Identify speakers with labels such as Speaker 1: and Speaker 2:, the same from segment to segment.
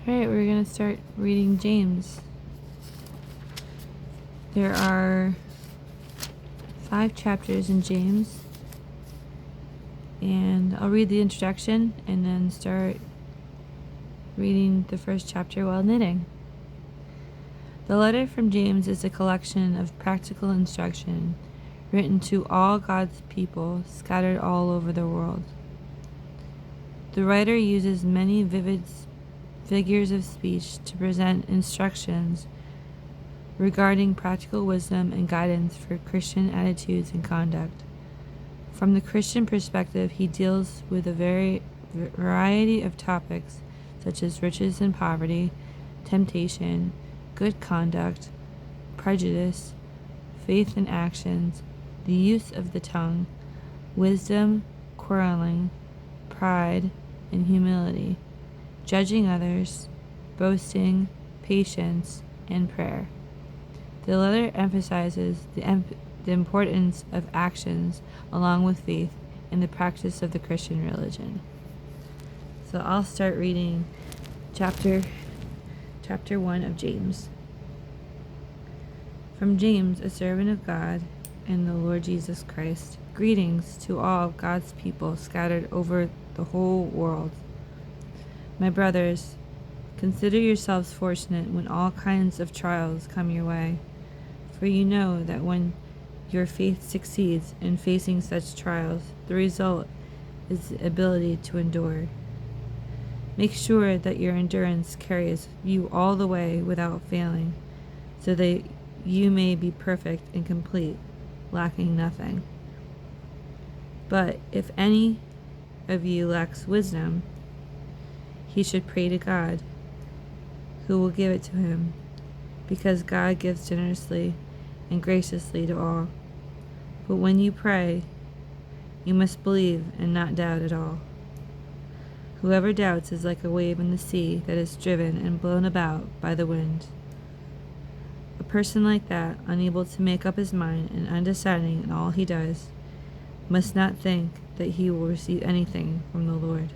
Speaker 1: Alright, we're going to start reading James. There are 5 chapters in James, and I'll read the introduction and then start reading the first chapter while knitting. The letter from James is a collection of practical instruction written to all God's people scattered all over the world. The writer uses many vivid figures of speech to present instructions regarding practical wisdom and guidance for Christian attitudes and conduct. From the Christian perspective, he deals with a variety of topics such as riches and poverty, temptation, good conduct, prejudice, faith and actions, the use of the tongue, wisdom, quarreling, pride, and humility, judging others, boasting, patience, and prayer. The letter emphasizes the importance of actions along with faith in the practice of the Christian religion. So I'll start reading chapter 1 of James. From James, a servant of God and the Lord Jesus Christ, greetings to all of God's people scattered over the whole world. My brothers, consider yourselves fortunate when all kinds of trials come your way, for you know that when your faith succeeds in facing such trials, the result is the ability to endure. Make sure that your endurance carries you all the way without failing, so that you may be perfect and complete, lacking nothing. But if any of you lacks wisdom, he should pray to God, who will give it to him, because God gives generously and graciously to all. But when you pray, you must believe and not doubt at all. Whoever doubts is like a wave in the sea that is driven and blown about by the wind. A person like that, unable to make up his mind and undeciding in all he does, must not think that he will receive anything from the Lord.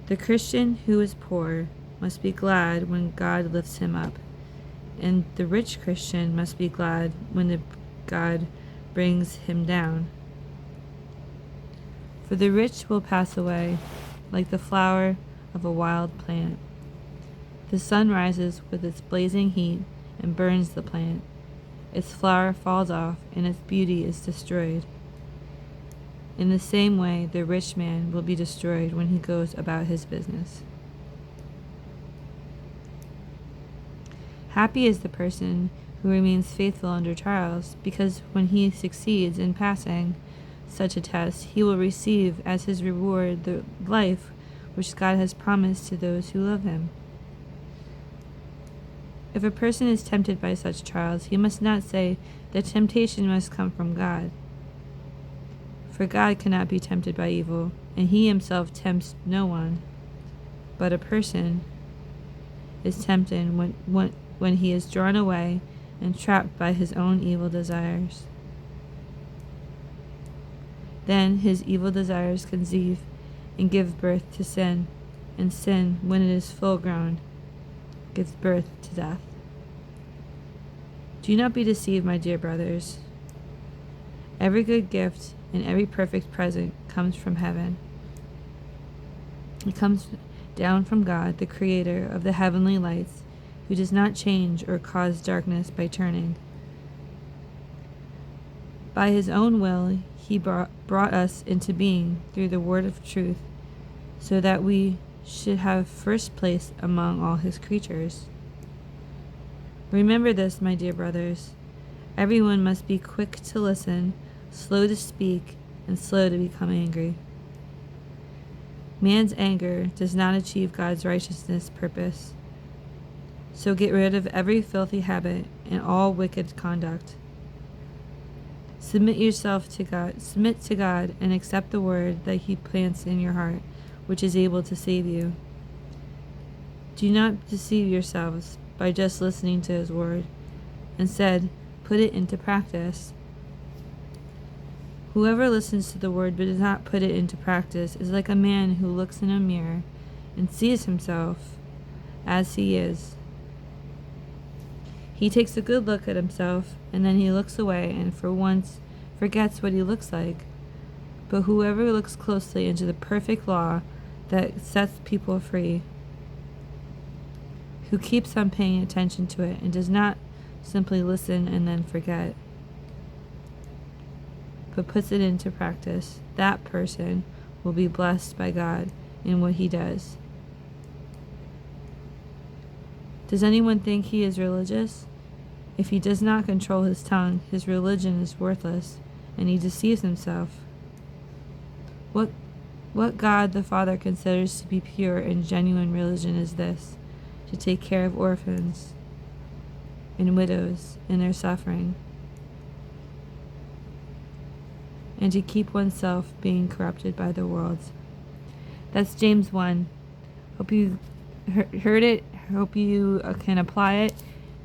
Speaker 1: The Christian who is poor must be glad when God lifts him up, and the rich Christian must be glad when God brings him down. For the rich will pass away like the flower of a wild plant. The sun rises with its blazing heat and burns the plant. Its flower falls off and its beauty is destroyed. In the same way, the rich man will be destroyed when he goes about his business. Happy is the person who remains faithful under trials, because when he succeeds in passing such a test, he will receive as his reward the life which God has promised to those who love him. If a person is tempted by such trials, he must not say that temptation must come from God. For God cannot be tempted by evil, and he himself tempts no one. But a person is tempted when he is drawn away and trapped by his own evil desires. Then his evil desires conceive and give birth to sin, and sin, when it is full grown, gives birth to death. Do not be deceived, my dear brothers. Every good gift and every perfect present comes from heaven. It comes down from God, the Creator of the heavenly lights, who does not change or cause darkness by turning. By his own will, he brought us into being through the word of truth, so that we should have first place among all his creatures. Remember this, my dear brothers. Everyone must be quick to listen, slow to speak, and slow to become angry. Man's anger does not achieve God's righteousness purpose. So get rid of every filthy habit and all wicked conduct. Submit to God, and accept the word that he plants in your heart, which is able to save you. Do not deceive yourselves by just listening to his word. Instead, put it into practice. Whoever listens to the word but does not put it into practice is like a man who looks in a mirror and sees himself as he is. He takes a good look at himself, and then he looks away and for once forgets what he looks like. But whoever looks closely into the perfect law that sets people free, who keeps on paying attention to it and does not simply listen and then forget, but puts it into practice, that person will be blessed by God in what he does. Does anyone think he is religious? If he does not control his tongue, his religion is worthless, and he deceives himself. What God the Father considers to be pure and genuine religion is this: to take care of orphans and widows in their suffering, and to keep oneself being corrupted by the world. That's James 1. Hope you heard it. Hope you can apply it,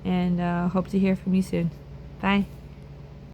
Speaker 1: and hope to hear from you soon. Bye.